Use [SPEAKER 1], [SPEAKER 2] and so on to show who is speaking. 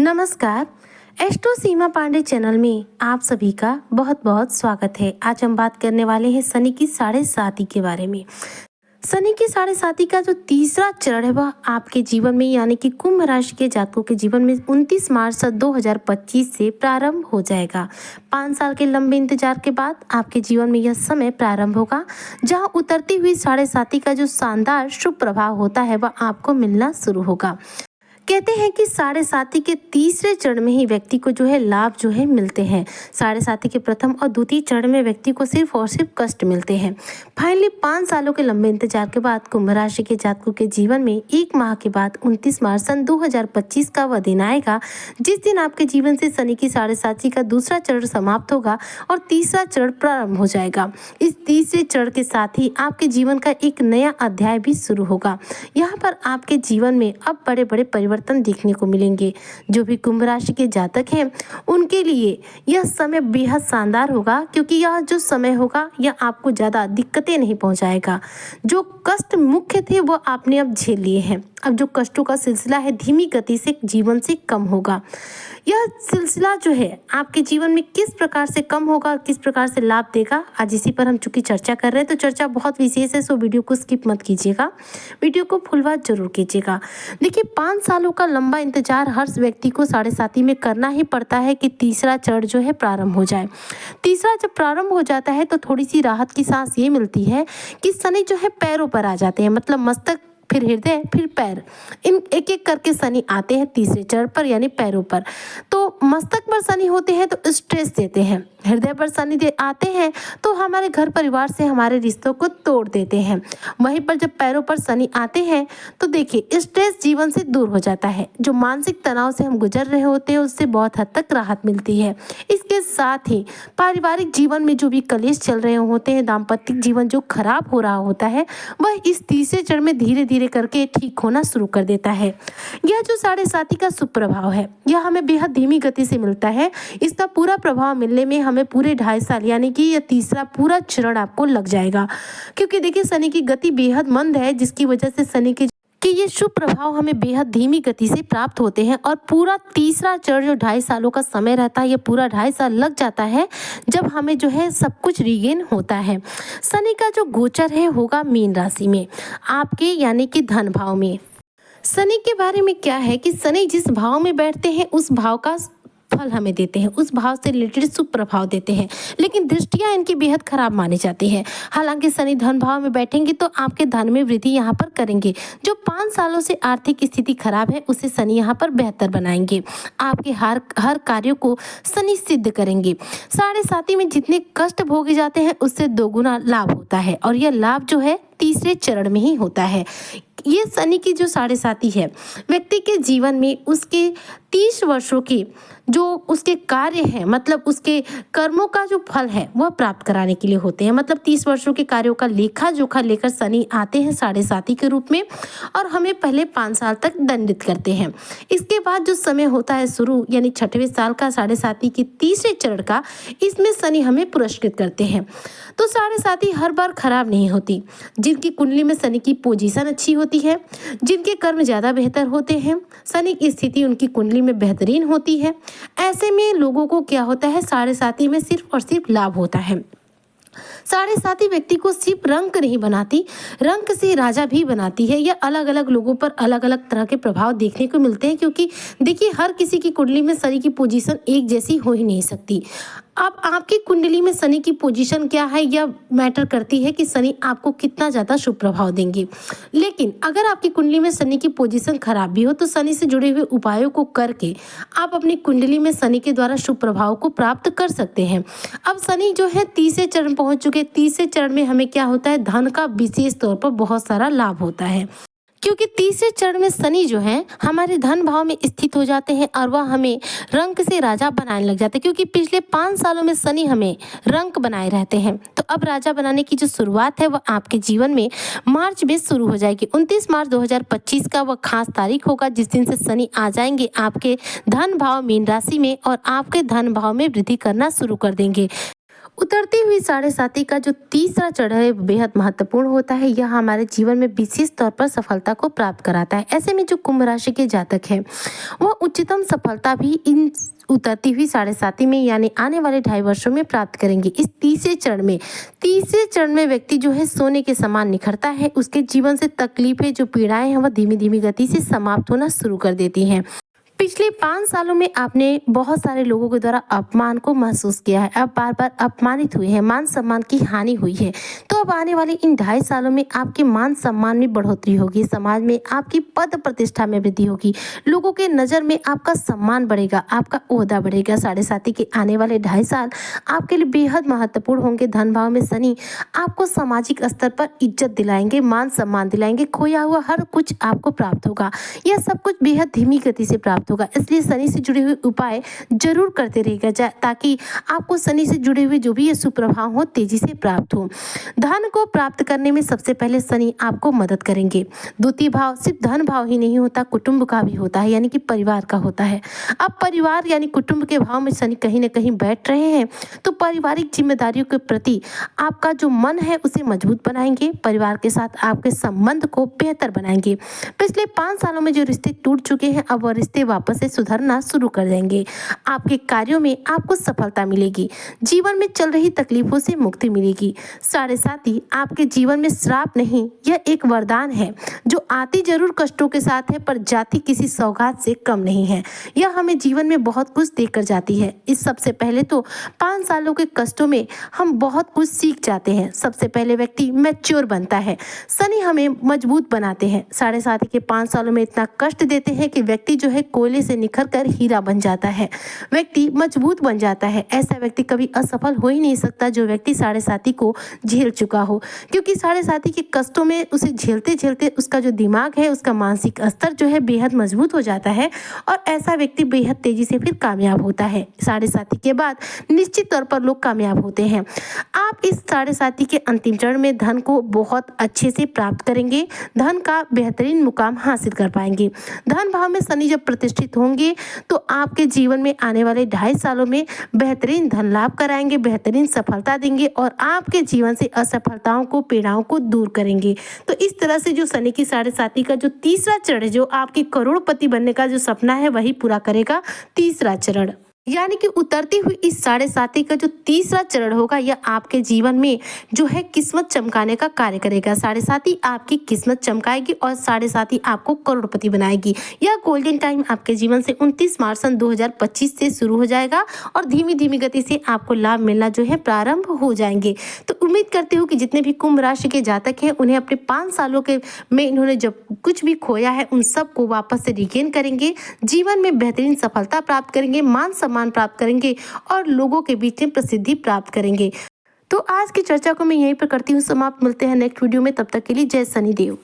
[SPEAKER 1] नमस्कार। एस्ट्रो सीमा पांडे चैनल में आप सभी का बहुत बहुत स्वागत है। आज हम बात करने वाले हैं शनि की साढ़े साती के बारे में। शनि की साढ़े साती का जो तीसरा चरण है वह आपके जीवन में यानी कि कुंभ राशि के जातकों के जीवन में 29 मार्च 2025 से प्रारंभ हो जाएगा। 5 साल के लंबे इंतजार के बाद आपके जीवन में यह समय प्रारंभ होगा, जहां उतरती हुई साढ़े साती का जो शानदार शुभ प्रभाव होता है वह आपको मिलना शुरू होगा। कहते हैं कि साढ़े साती के तीसरे चरण में ही व्यक्ति को लाभ मिलते हैं। साढ़े साती के प्रथम और द्वितीय चरण में व्यक्ति को सिर्फ और सिर्फ कष्ट मिलते हैं। फाइनली 5 सालों के लंबे इंतजार के बाद कुंभ राशि के जातकों के जीवन में 1 माह के बाद 29 मार्च सन 2025 का वह दिन आएगा, जिस दिन आपके जीवन से शनि की साढ़े साती का दूसरा चरण समाप्त होगा और तीसरा चरण प्रारंभ हो जाएगा। इस तीसरे चरण के साथ ही आपके जीवन का एक नया अध्याय भी शुरू होगा। यहाँ पर आपके जीवन में अब बड़े बड़े परिवर्तन देखने को मिलेंगे। जो भी कुंभ राशि के जातक हैं उनके लिए यह समय बेहद शानदार होगा, क्योंकि यह जो समय होगा यह आपको ज़्यादा दिक्कतें नहीं पहुंचाएगा। जो कष्ट मुख्य थे वो आपने अब झेल लिए हैं। अब जो कष्टों का सिलसिला है धीमी गति से जीवन से कम होगा। यह सिलसिला आपके जीवन में किस प्रकार से कम होगा और किस प्रकार से लाभ देगा, आज इसी पर हम चूंकि चर्चा कर रहे हैं तो चर्चा बहुत विशेष है, सो वीडियो को स्किप मत कीजिएगा, वीडियो को फुल वॉच जरूर कीजिएगा। देखिए, 5 सालों का लंबा इंतजार हर व्यक्ति को साढ़े साती में करना ही पड़ता है कि तीसरा चरण प्रारंभ हो जाए। तीसरा जब प्रारंभ हो जाता है तो थोड़ी सी राहत की सांस ये मिलती है कि शनि पैरों पर आ जाते हैं, मतलब मस्तक फिर हृदय फिर पैर, इन एक एक करके शनि आते हैं तीसरे चरण पर यानी पैरों पर। तो मस्तक पर शनि होते हैं तो स्ट्रेस देते हैं, हृदय पर शनि आते हैं तो हमारे घर परिवार से हमारे रिश्तों को तोड़ देते हैं। वहीं पर जब पैरों पर शनि आते हैं तो देखिए स्ट्रेस जीवन से दूर हो जाता है। जो मानसिक तनाव से हम गुजर रहे होते हैं उससे बहुत हद तक राहत मिलती है। इसके साथ ही पारिवारिक जीवन में जो भी कलेश चल रहे होते हैं, दाम्पत्य जीवन जो खराब हो रहा होता है, वह इस तीसरे चरण में धीरे धीरे करके ठीक होना शुरू कर देता है। यह जो साढ़े साती का सुप्रभाव है यह हमें बेहद धीमी गति से मिलता है। इसका पूरा प्रभाव मिलने में हमें पूरे 2.5 साल यानी कि यह तीसरा पूरा चरण आपको लग जाएगा, क्योंकि देखिए शनि की गति बेहद मंद है, जिसकी वजह से शनि के ये शुभ प्रभाव हमें बेहद धीमी गति से प्राप्त होते हैं। और पूरा तीसरा चरण जो 2.5 सालों का समय रहता है, ये पूरा 2.5 साल लग जाता है जब हमें सब कुछ रीगेन होता है। शनि का जो गोचर है होगा मीन राशि में आपके यानी कि धन भाव में। शनि के बारे में क्या है कि शनि जिस भाव में बैठते हैं उस भाव का फल हमें देते हैं, उस भाव से रिलेटेड शुभ प्रभाव देते हैं, लेकिन दृष्टियां इनकी बेहद खराब मानी जाती है। हालांकि शनि धन भाव में बैठेंगे तो आपके धन में वृद्धि यहाँ पर करेंगे। जो 5 सालों से आर्थिक स्थिति खराब है उसे शनि यहाँ पर बेहतर बनाएंगे। आपके हर कार्यों को शनि सिद्ध करेंगे। साढ़े साती में जितने कष्ट भोगे जाते हैं उससे 2 गुना लाभ होता है, और यह लाभ तीसरे चरण में ही होता है। ये शनि की जो साढ़े साती है व्यक्ति के जीवन में उसके 30 वर्षों के जो उसके कार्य हैं, मतलब उसके कर्मों का जो फल है वह प्राप्त कराने के लिए होते हैं। मतलब 30 वर्षों के कार्यों का लेखा जोखा लेकर शनि आते हैं साढ़े साती के रूप में और हमें पहले 5 साल तक दंडित करते हैं। इसके बाद जो समय होता है शुरू यानी 6वें साल का साढ़े साती के तीसरे चरण का, इसमें शनि हमें पुरस्कृत करते हैं। तो साढ़े साती हर बार खराब नहीं होती। जिनकी कुंडली में शनि की पोजीशन अच्छी होती है, जिनके कर्म ज़्यादा बेहतर होते हैं, शनि की स्थिति उनकी कुंडली में बेहतरीन होती है, ऐसे में लोगों को क्या होता है साढ़े साती में सिर्फ और सिर्फ लाभ होता है। साढ़े साती व्यक्ति को सिर्फ रंक नहीं बनाती, रंक से राजा भी बनाती है। यह अलग अलग लोगों पर अलग अलग तरह के प्रभाव देखने को मिलते हैं, क्योंकि देखिए हर किसी की कुंडली में शनि की पोजीशन एक जैसी हो ही नहीं सकती। अब आपकी कुंडली में शनि की पोजीशन क्या है यह मैटर करती है कि शनि आपको कितना ज़्यादा शुभ प्रभाव देंगे। लेकिन अगर आपकी कुंडली में शनि की पोजीशन खराब भी हो तो शनि से जुड़े हुए उपायों को करके आप अपनी कुंडली में शनि के द्वारा शुभ प्रभाव को प्राप्त कर सकते हैं। अब शनि तीसरे चरण पहुंच चुके। तीसरे चरण में हमें क्या होता है, धन का विशेष तौर पर बहुत सारा लाभ होता है, क्योंकि तीसरे चरण में शनि हमारे धन भाव में स्थित हो जाते हैं और वह हमें रंक से राजा बनाने लग जाते हैं। क्योंकि पिछले 5 सालों में शनि हमें रंक बनाए रहते हैं, तो अब राजा बनाने की जो शुरुआत है वह आपके जीवन में मार्च में शुरू हो जाएगी। 29 मार्च 2025 का वह खास तारीख होगा जिस दिन से शनि आ जाएंगे आपके धन भाव मीन राशि में और आपके धन भाव में वृद्धि करना शुरू कर देंगे। उतरती हुई साढ़े साथी का जो तीसरा चरण है बेहद महत्वपूर्ण होता है। यह हमारे जीवन में विशेष तौर पर सफलता को प्राप्त कराता है। ऐसे में जो कुंभ राशि के जातक हैं वह उच्चतम सफलता भी इन उतरती हुई साढ़े साथी में यानी आने वाले 2.5 वर्षों में प्राप्त करेंगे। इस तीसरे चरण में व्यक्ति जो है सोने के समान निखरता है। उसके जीवन से तकलीफें जो पीड़ाएं हैं वह धीमी धीमी गति से समाप्त होना शुरू कर देती हैं। पिछले 5 सालों में आपने बहुत सारे लोगों के द्वारा अपमान को महसूस किया है। आप बार बार अपमानित हुए हैं, मान सम्मान की हानि हुई है। तो अब आने वाले इन 2.5 सालों में आपके मान सम्मान में बढ़ोतरी होगी, समाज में आपकी पद प्रतिष्ठा में वृद्धि होगी, लोगों के नज़र में आपका सम्मान बढ़ेगा, आपका ओहदा बढ़ेगा। साढ़े साथी के आने वाले 2.5 साल आपके लिए बेहद महत्वपूर्ण होंगे। धन भाव में शनि आपको सामाजिक स्तर पर इज्जत दिलाएंगे, मान सम्मान दिलाएंगे, खोया हुआ हर कुछ आपको प्राप्त होगा। यह सब कुछ बेहद धीमी गति से प्राप्त होगा। इसलिए शनि से जुड़े हुए उपाय जरूर करते रहिएगा ताकि आपको शनि से जुड़े हुए जो भी ये सुप्रभाव हो तेजी से प्राप्त हो। धन को प्राप्त करने में सबसे पहले शनि आपको मदद करेंगे। द्वितीय भाव सिर्फ धन भाव ही नहीं होता, कुटुंब का भी होता है, यानी कि परिवार का होता है। अब परिवार यानी कुटुंब के भाव में शनि कहीं ना कहीं बैठ रहे हैं तो पारिवारिक जिम्मेदारियों के प्रति आपका जो मन है उसे मजबूत बनाएंगे, परिवार के साथ आपके संबंध को बेहतर बनाएंगे। पिछले 5 सालों में जो रिश्ते टूट चुके हैं अब वह रिश्ते वापस से सुधरना शुरू कर देंगे। आपके कार्यों में आपको सफलता मिलेगी, जीवन में चल रही तकलीफों से मुक्ति मिलेगी। साढ़े साथी आपके जीवन में श्राप नहीं, यह एक वरदान है जो आती जरूर कष्टों के साथ है पर जाती किसी सौगात से कम नहीं है। यह हमें जीवन में बहुत कुछ देकर जाती है। इस सबसे पहले तो 5 सालों के कष्टों में हम बहुत कुछ सीख जाते हैं। सबसे पहले व्यक्ति मैच्योर बनता है, शनि हमें मजबूत बनाते हैं। साढ़े साथी के 5 सालों में इतना कष्ट देते हैं कि व्यक्ति जो है कोयले से निखर कर हीरा बन जाता है, व्यक्ति मजबूत बन जाता है। ऐसा व्यक्ति कभी असफल हो ही नहीं सकता जो व्यक्ति साढ़े साथी को झेल चुका हो, क्योंकि साढ़े साथी के कष्टों में उसे झेलते झेलते उसका जो दिमाग है, उसका मानसिक स्तर जो है बेहद मजबूत हो जाता है और ऐसा व्यक्ति बेहद तेजी से फिर कामयाब होता है। साढ़े साथी के बाद निश्चित तौर पर लोग कामयाब होते हैं। आप इस साढ़े साथी के अंतिम चरण में धन को बहुत अच्छे से प्राप्त करेंगे, धन का बेहतरीन मुकाम हासिल कर पाएंगे। धन भाव में शनि जब प्रतिष्ठित होंगे तो आपके जीवन में आने वाले 2.5 सालों में बेहतरीन धन लाभ कराएंगे, बेहतरीन सफलता देंगे और आपके जीवन से असफलताओं को, पीड़ाओं को दूर करेंगे। तो इस तरह से जो शनि की साढ़े साथी का जो तीसरा चरण जो आपके करोड़पति बनने का जो सपना है वही पूरा करेगा। तीसरा चरण यानी कि उतरती हुई इस साढ़े साथी का जो तीसरा चरण होगा यह आपके जीवन में जो है किस्मत चमकाने का कार्य करेगा। साढ़े साथी आपकी किस्मत चमकाएगी और साढ़े साथी आपको करोड़पति बनाएगी। यह गोल्डन टाइम आपके जीवन से 29 मार्च सन 2025 से शुरू हो जाएगा और धीमी धीमी गति से आपको लाभ मिलना जो है प्रारंभ हो जाएंगे। तो उम्मीद करती हूँ कि जितने भी कुंभ राशि के जातक हैं उन्हें अपने 5 सालों के में इन्होंने जब कुछ भी खोया है उन सब को वापस से रिगेन करेंगे, जीवन में बेहतरीन सफलता प्राप्त करेंगे, मान सम्मान प्राप्त करेंगे और लोगों के बीच में प्रसिद्धि प्राप्त करेंगे। तो आज की चर्चा को मैं यहीं पर करती हूँ समाप्त। मिलते हैं नेक्स्ट वीडियो में, तब तक के लिए जय शनिदेव।